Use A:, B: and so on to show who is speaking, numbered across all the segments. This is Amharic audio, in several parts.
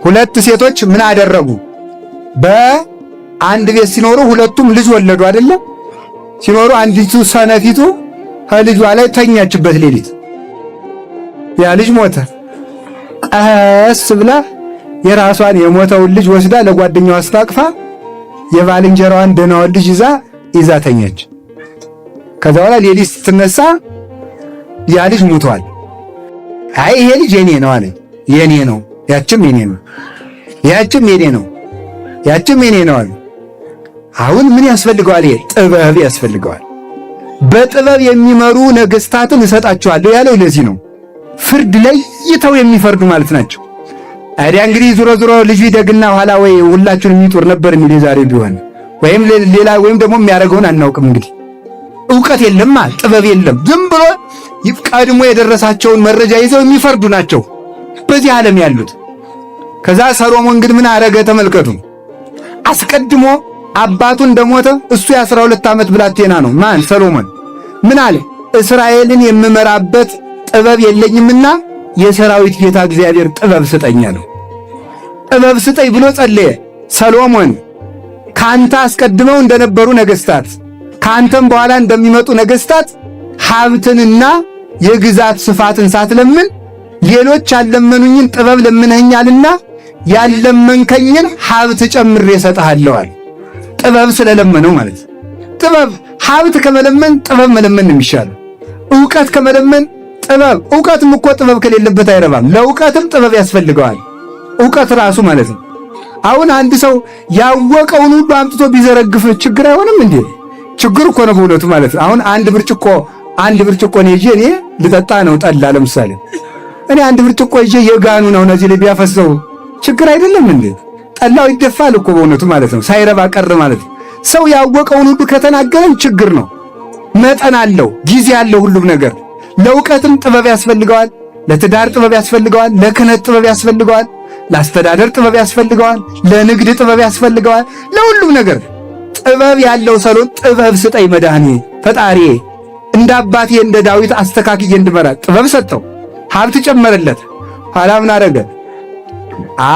A: ሁለት ሴቶች ምን አደረጉ? በአንድ ቤት ሲኖሩ ሁለቱም ልጅ ወለዱ አይደለ? ሲኖሩ አንዲቱ ሰነፊቱ ከልጇ ላይ ተኛችበት ሌሊት። ያ ልጅ ሞተ። ቀስ ብላ የራሷን የሞተውን ልጅ ወስዳ ለጓደኛዋ አስታቅፋ የባልንጀራዋን ደህናውን ልጅ ይዛ ተኛች። ከዛ በኋላ ሌሊት ስትነሳ ያ ልጅ ሞቷል። አይ ይሄ ልጅ የኔ ነው አለ። የኔ ነው፣ ያችም የኔ ነው፣ ያችም የኔ ነው፣ ያችም የኔ ነው አለ። አሁን ምን ያስፈልገዋል? ይሄ ጥበብ ያስፈልገዋል። በጥበብ የሚመሩ ነገስታትን እሰጣቸዋለሁ ያለው ለዚህ ነው። ፍርድ ለይተው የሚፈርዱ ማለት ናቸው። አይዲያ እንግዲህ ዙሮ ልጁ ይደግና ኋላ ወይ ሁላችሁን የሚጦር ነበር የሚል ዛሬ ቢሆን ወይም ሌላ ወይም ደግሞ የሚያደርገውን አናውቅም። እንግዲህ ዕውቀት የለም፣ ጥበብ የለም። ዝም ብሎ ቀድሞ የደረሳቸውን መረጃ ይዘው የሚፈርዱ ናቸው በዚህ ዓለም ያሉት። ከዛ ሰሎሞን ግን ምን አረገ? ተመልከቱ። አስቀድሞ አባቱ እንደሞተ እሱ የ12 ዓመት ብላቴና ነው። ማን? ሰሎሞን። ምን አለ? እስራኤልን የምመራበት ጥበብ የለኝምና የሰራዊት ጌታ እግዚአብሔር ጥበብ ስጠኝ ነው። ጥበብ ስጠኝ ብሎ ጸለየ። ሰሎሞን ካንተ አስቀድመው እንደነበሩ ነገስታት ካንተም በኋላ እንደሚመጡ ነገስታት ሀብትንና የግዛት ስፋትን ሳትለምን ሌሎች ያለመኑኝን ጥበብ ለምነኛልና ያለመንከኝን ሀብት ጨምሬ እሰጥሃለሁ። ጥበብ ስለለመነው ማለት ጥበብ ሀብት ከመለመን ጥበብ መለመን ነው የሚሻለው። ዕውቀት ከመለመን ጥበብ ዕውቀትም እኮ ጥበብ ከሌለበት አይረባም። ለዕውቀትም ጥበብ ያስፈልገዋል። ዕውቀት ራሱ ማለት ነው። አሁን አንድ ሰው ያወቀውን ሁሉ አምጥቶ ቢዘረግፍ ችግር አይሆንም እንዴ? ችግር እኮ ነው በእውነቱ ማለት ነው። አሁን አንድ ብርጭቆ ነው ይዤ እኔ ልጠጣ ነው ጠላ ለምሳሌ እኔ አንድ ብርጭቆ ይዤ የጋኑ ነው እዚህ ላይ ቢያፈሰው ችግር አይደለም እንዴ? ጠላው ይደፋል እኮ በእውነቱ ማለት ነው። ሳይረባ ቀር ማለት ነው። ሰው ያወቀውን ሁሉ ከተናገረን ችግር ነው። መጠን አለው፣ ጊዜ አለው ሁሉም ነገር። ለዕውቀትም ጥበብ ያስፈልገዋል። ለትዳር ጥበብ ያስፈልገዋል። ለክህነት ጥበብ ያስፈልገዋል። ለአስተዳደር ጥበብ ያስፈልገዋል። ለንግድ ጥበብ ያስፈልገዋል። ለሁሉም ነገር ጥበብ ያለው ሰሎን ጥበብ ስጠኝ መድኃኔ ፈጣሪዬ እንደ አባቴ እንደ ዳዊት አስተካክዬ እንድመራ ጥበብ ሰጠው፣ ሀብት ጨመረለት። ኋላ ምን አደረገ?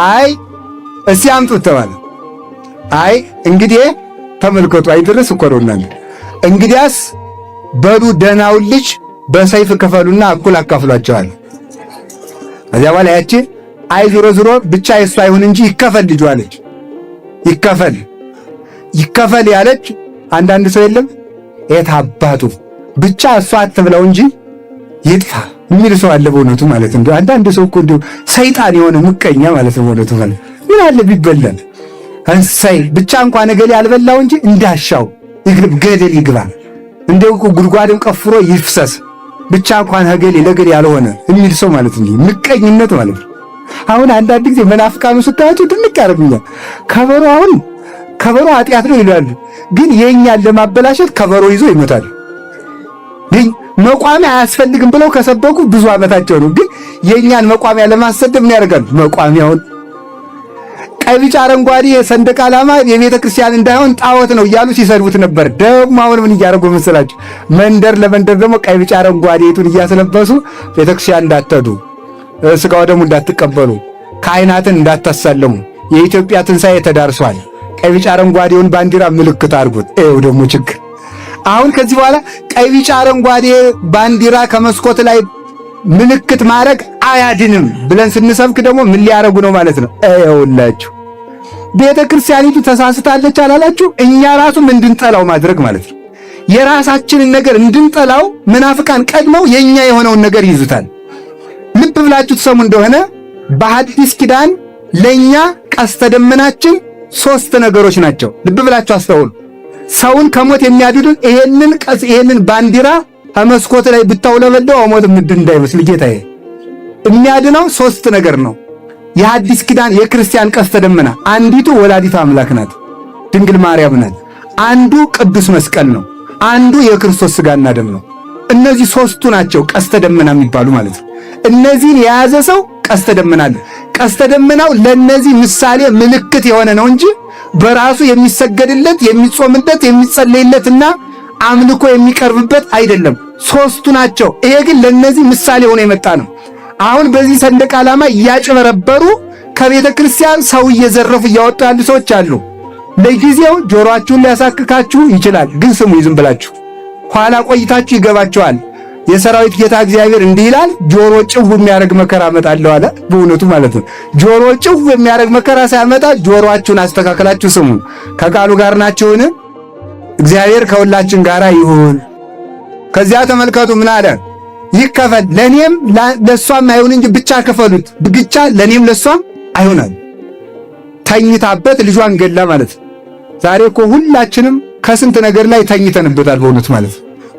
A: አይ እስኪ አምጡት ተባለ። አይ እንግዲህ ተመልከቱ፣ አይደረስ እኮ ነው እናንተ። እንግዲያስ በሉ ደህናውን ልጅ በሰይፍ ከፈሉና እኩል አካፍሏቸዋል። ከዚያ በኋላ ያቺ አይ ዞሮ ብቻ የሱ አይሁን እንጂ ይከፈል ልጁ አለች። ይከፈል ያለች አንዳንድ ሰው የለም የት አባቱ ብቻ እሷ አትብለው እንጂ ይጥፋ የሚል ሰው አለ በእውነቱ ማለት ነው። አንዳንድ ሰው እኮ እንደው ሰይጣን የሆነ ምቀኛ ማለት ነው በእውነቱ ማለት ምን አለ ቢበላል እንሳይ ብቻ እንኳን ነገሌ ያልበላው እንጂ እንዳሻው ይግብ ገደል ይግባ እንደው ጉድጓድም ቀፍሮ ይፍሰስ ብቻ እንኳን ነገሌ ለገሌ ያልሆነ የሚል ሰው ማለት ነው። ምቀኝነት ማለት ነው። አሁን አንዳንድ ጊዜ መናፍቃኑ ስታያቸው ድንቅ ያደርጉኛል። ከበሮ ኃጢአት ነው ይላሉ፣ ግን የኛን ለማበላሸት ከበሮ ይዞ ይመታሉ። ግን መቋሚያ አያስፈልግም ብለው ከሰበኩ ብዙ ዓመታቸው ነው። ግን የኛን መቋሚያ ለማሰደብ ምን ያደርጋሉ? መቋሚያውን ቀይ ቢጫ አረንጓዴ ሰንደቅ ዓላማ የቤተ ክርስቲያን እንዳይሆን ጣዖት ነው እያሉ ሲሰድቡት ነበር። ደግሞ አሁን ምን እያደረጉ መሰላችሁ? መንደር ለመንደር ደግሞ ቀይ ቢጫ አረንጓዴቱን እያስለበሱ ቤተ ክርስቲያን እንዳትሄዱ፣ ስጋው ደግሞ እንዳትቀበሉ፣ ካህናትን እንዳታሳለሙ፣ የኢትዮጵያ ትንሣኤ ተዳርሷል፣ ቀይ ቢጫ አረንጓዴውን ባንዲራ ምልክት አድርጉት። ይኸው ደግሞ ችግር። አሁን ከዚህ በኋላ ቀይ ቢጫ አረንጓዴ ባንዲራ ከመስኮት ላይ ምልክት ማድረግ አያድንም ብለን ስንሰብክ ደግሞ ምን ሊያረጉ ነው ማለት ነው? ይኸውላችሁ ቤተ ክርስቲያኒቱ ተሳስታለች አላላችሁ? እኛ ራሱም እንድንጠላው ማድረግ ማለት ነው። የራሳችንን ነገር እንድንጠላው መናፍቃን ቀድመው የኛ የሆነውን ነገር ይዙታል። ልብ ብላችሁ ትሰሙ እንደሆነ በሐዲስ ኪዳን ለኛ ቀስተ ደመናችን 3 ነገሮች ናቸው። ልብ ብላችሁ አስተውሉ። ሰውን ከሞት የሚያድኑን ይሄንን ባንዲራ ከመስኮት ላይ ብታውለበለው ሞት ምንድን እንዳይመስል ጌታዬ የሚያድነው 3 ነገር ነው። የሐዲስ ኪዳን የክርስቲያን ቀስተ ደመና አንዲቱ ወላዲተ አምላክ ናት፣ ድንግል ማርያም ናት። አንዱ ቅዱስ መስቀል ነው። አንዱ የክርስቶስ ሥጋና ደም ነው። እነዚህ 3ቱ ናቸው ቀስተ ደመና የሚባሉ ማለት ነው። እነዚህን የያዘ ሰው ቀስተ ደመና አለ። ቀስተ ደመናው ለነዚህ ምሳሌ ምልክት የሆነ ነው እንጂ በራሱ የሚሰገድለት የሚጾምለት የሚጸለይለትና አምልኮ የሚቀርብበት አይደለም። ሶስቱ ናቸው። ይሄ ግን ለነዚህ ምሳሌ ሆኖ የመጣ ነው። አሁን በዚህ ሰንደቅ ዓላማ እያጭበረበሩ ከቤተ ክርስቲያን ሰው እየዘረፉ እያወጡ ያሉ ሰዎች አሉ። ለጊዜው ጆሮአችሁን ሊያሳክካችሁ ይችላል፣ ግን ስሙ ዝም ብላችሁ። ኋላ ቆይታችሁ ይገባችኋል። የሰራዊት ጌታ እግዚአብሔር እንዲህ ይላል፣ ጆሮ ጭው የሚያደርግ መከራ አመጣለሁ አለ። በእውነቱ ማለት ነው። ጆሮ ጭው የሚያደርግ መከራ ሳያመጣ ጆሮአችሁን አስተካክላችሁ ስሙ። ከቃሉ ጋር ናችሁን? እግዚአብሔር ከሁላችን ጋር ይሁን። ከዚያ ተመልከቱ ምን አለ? ይከፈል ለኔም ለሷም አይሁን እንጂ ብቻ ከፈሉት፣ ብቻ ለኔም ለሷም አይሆናል። ተኝታበት ልጇን ገላ ማለት። ዛሬ እኮ ሁላችንም ከስንት ነገር ላይ ተኝተንበታል። በእውነት ማለት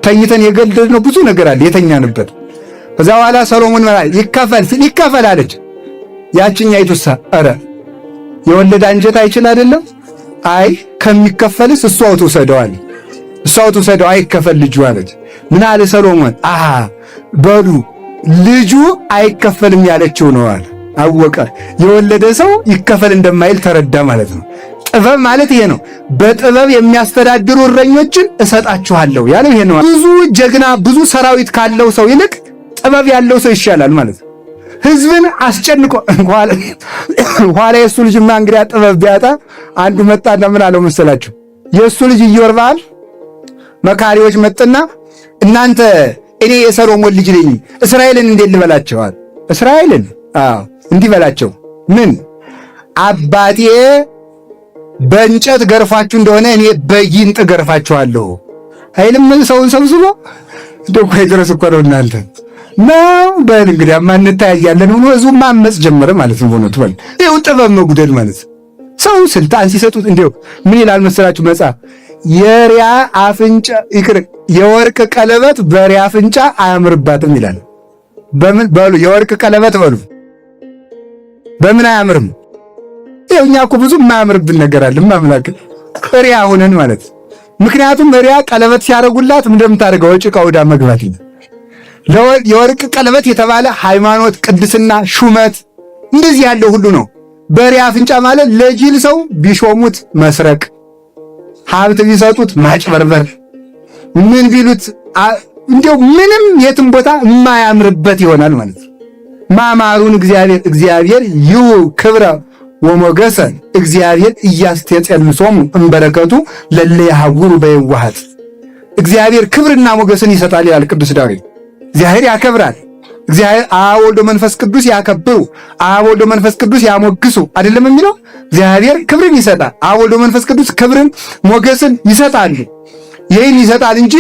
A: ተኝተን የገደልነው ብዙ ነገር አለ የተኛንበት። ከዛ በኋላ ሰሎሞን ማለት ይከፈል አለች። ያችኛይቱሳ ኧረ የወለደ አንጀት አይችል አይደለም። አይ ከሚከፈልስ እሷው ትውሰደዋል፣ እሷው ትውሰደው፣ አይከፈል ልጁ አለች። ምን አለ ሰሎሞን? በሉ ልጁ አይከፈልም ያለችው ነው አለ። አወቀ። የወለደ ሰው ይከፈል እንደማይል ተረዳ ማለት ነው። ጥበብ ማለት ይሄ ነው። በጥበብ የሚያስተዳድሩ እረኞችን እሰጣችኋለሁ ያለው ይሄ ነው። ብዙ ጀግና ብዙ ሰራዊት ካለው ሰው ይልቅ ጥበብ ያለው ሰው ይሻላል ማለት ነው። ሕዝብን አስጨንቆ ኋላ የእሱ ልጅማ እንግዲያ ጥበብ ቢያጣ አንዱ መጣና ምን አለው መሰላችሁ? የእሱ ልጅ ኢዮርብዓም መካሪዎች መጥና እናንተ እኔ የሰሎሞን ልጅ ነኝ እስራኤልን እንዴት ልበላቸዋል? እስራኤልን እንዲህ በላቸው። ምን አባቴ በእንጨት ገርፋችሁ እንደሆነ እኔ በጊንጥ ገርፋችኋለሁ አይልም? ሰውን ሰብስቦ ደኮ ይድረስ እኮ ነው እናንተ ነው በል እንግዲህ ማንታያያለን ሆኖ ህዝቡ ማመጽ ጀመረ ማለት ነው። ሆኖት በል ይኸው ጥበብ መጉደል ማለት ሰው ስልጣን ሲሰጡት እንዴው ምን ይላል መሰላችሁ መጽሐፍ? የሪያ አፍንጫ ይቅር የወርቅ ቀለበት በሪያ አፍንጫ አያምርባትም ይላል። በምን በሉ የወርቅ ቀለበት በሉ በምን አያምርም? ይኸው እኛ እኮ ብዙ የማያምርብን ነገር አለ። ማምላክ ሪያ ሆነን ማለት ምክንያቱም ሪያ ቀለበት ሲያረጉላት እንደምታደርገው ጭቃ ወዳ መግባት ይላል። የወርቅ ቀለበት የተባለ ሃይማኖት፣ ቅድስና፣ ሹመት እንደዚህ ያለው ሁሉ ነው። በሪያ አፍንጫ ማለት ለጅል ሰው ቢሾሙት መስረቅ፣ ሀብት ቢሰጡት ማጭበርበር፣ ምን ቢሉት እንዲያው ምንም የትም ቦታ የማያምርበት ይሆናል ማለት ነው። ማማሩን እግዚአብሔር ይው ክብረ ወሞገሰ እግዚአብሔር እያስተጸልሶሙ እንበረከቱ ለለ ያሐውሩ በየዋሃት እግዚአብሔር ክብርና ሞገስን ይሰጣል ይላል ቅዱስ ዳዊት። እግዚአብሔር ያከብራል። እግዚአብሔር አብ ወልድ መንፈስ ቅዱስ ያከብሩ፣ አብ ወልድ መንፈስ ቅዱስ ያሞግሱ አይደለም የሚለው? እግዚአብሔር ክብርን ይሰጣል። አብ ወልድ መንፈስ ቅዱስ ክብርን ሞገስን ይሰጣሉ። ይህን ይሰጣል እንጂ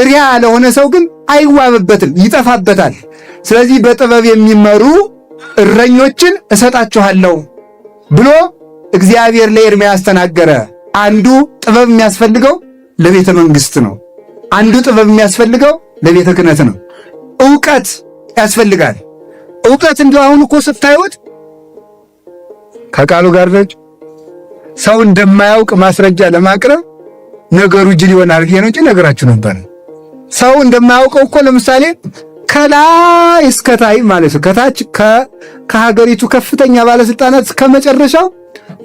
A: ሪያ ለሆነ ሰው ግን አይዋብበትም፣ ይጠፋበታል። ስለዚህ በጥበብ የሚመሩ እረኞችን እሰጣችኋለሁ ብሎ እግዚአብሔር ለኤርምያስ ተናገረ። አንዱ ጥበብ የሚያስፈልገው ለቤተ መንግስት ነው። አንዱ ጥበብ የሚያስፈልገው ለቤተ ክህነት ነው። ዕውቀት ያስፈልጋል። ዕውቀት እንደው አሁን እኮ ስታዩት ከቃሉ ጋር ነች። ሰው እንደማያውቅ ማስረጃ ለማቅረብ ነገሩ ጅል ይሆናል ነው እንጂ ነገራችሁ ነበር። ሰው እንደማያውቀው እኮ ለምሳሌ ከላይ እስከታይ ማለት ነው ከታች ከሀገሪቱ ከፍተኛ ባለስልጣናት እስከመጨረሻው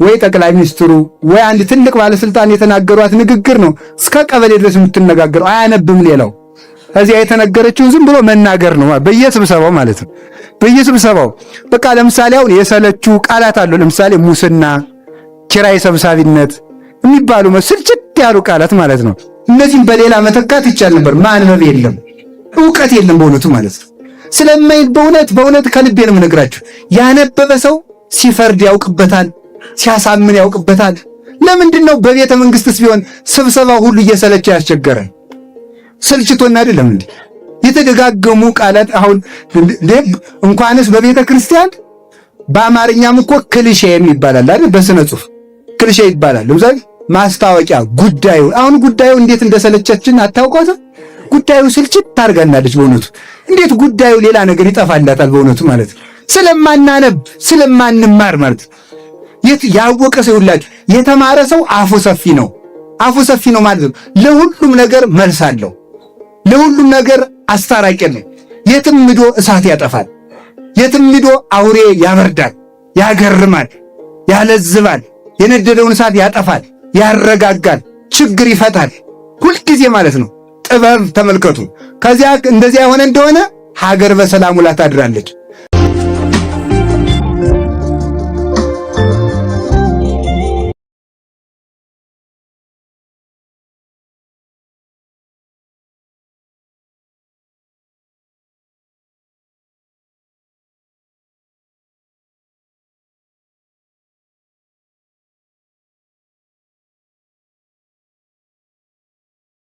A: ወይ ጠቅላይ ሚኒስትሩ ወይ አንድ ትልቅ ባለስልጣን የተናገሯት ንግግር ነው እስከ ቀበሌ ድረስ የምትነጋገረው። አያነብም ሌላው እዚያ የተነገረችውን ዝም ብሎ መናገር ነው በየስብሰባው ማለት ነው። በየስብሰባው በቃ ለምሳሌ አሁን የሰለቹ ቃላት አሉ። ለምሳሌ ሙስና፣ ኪራይ ሰብሳቢነት የሚባሉ ስልችት ያሉ ቃላት ማለት ነው። እነዚህም በሌላ መተካት ይቻል ነበር። ማንበብ የለም ዕውቀት የለም በእውነቱ ማለት ነው። ስለማይል በእውነት ከልቤ ነው የምነግራችሁ። ያነበበ ሰው ሲፈርድ ያውቅበታል፣ ሲያሳምን ያውቅበታል። ለምንድን ነው በቤተ መንግስትስ ቢሆን ስብሰባው ሁሉ እየሰለቸ ያስቸገረን? ስልችቶና አይደለም እንዴ? የተደጋገሙ ቃላት አሁን እንኳንስ በቤተ ክርስቲያን በአማርኛም እኮ ክሊሼ ይባላል አይደል? በስነ ጽሁፍ ክሊሼ ይባላል። ለምሳሌ ማስታወቂያ ጉዳዩ አሁን ጉዳዩ እንዴት እንደሰለቸችን አታውቋትም? ጉዳዩ ስልችት ታርጋናለች በእውነቱ። እንዴት ጉዳዩ ሌላ ነገር ይጠፋላታል በእውነቱ ማለት ነው። ስለማናነብ ስለማንማር ማለት ያወቀ ሰው ሁላችሁ የተማረ ሰው አፉ ሰፊ ነው። አፉ ሰፊ ነው ማለት ነው። ለሁሉም ነገር መልስ አለው። ለሁሉም ነገር አስታራቂ ነው። የትም ሄዶ እሳት ያጠፋል። የትም ሄዶ አውሬ ያበርዳል፣ ያገርማል፣ ያለዝባል። የነደደውን እሳት ያጠፋል፣ ያረጋጋል፣ ችግር ይፈታል። ሁልጊዜ ማለት ነው ጥበብ ተመልከቱ። ከዚያ እንደዚያ የሆነ እንደሆነ ሀገር በሰላም ውላ ታድራለች።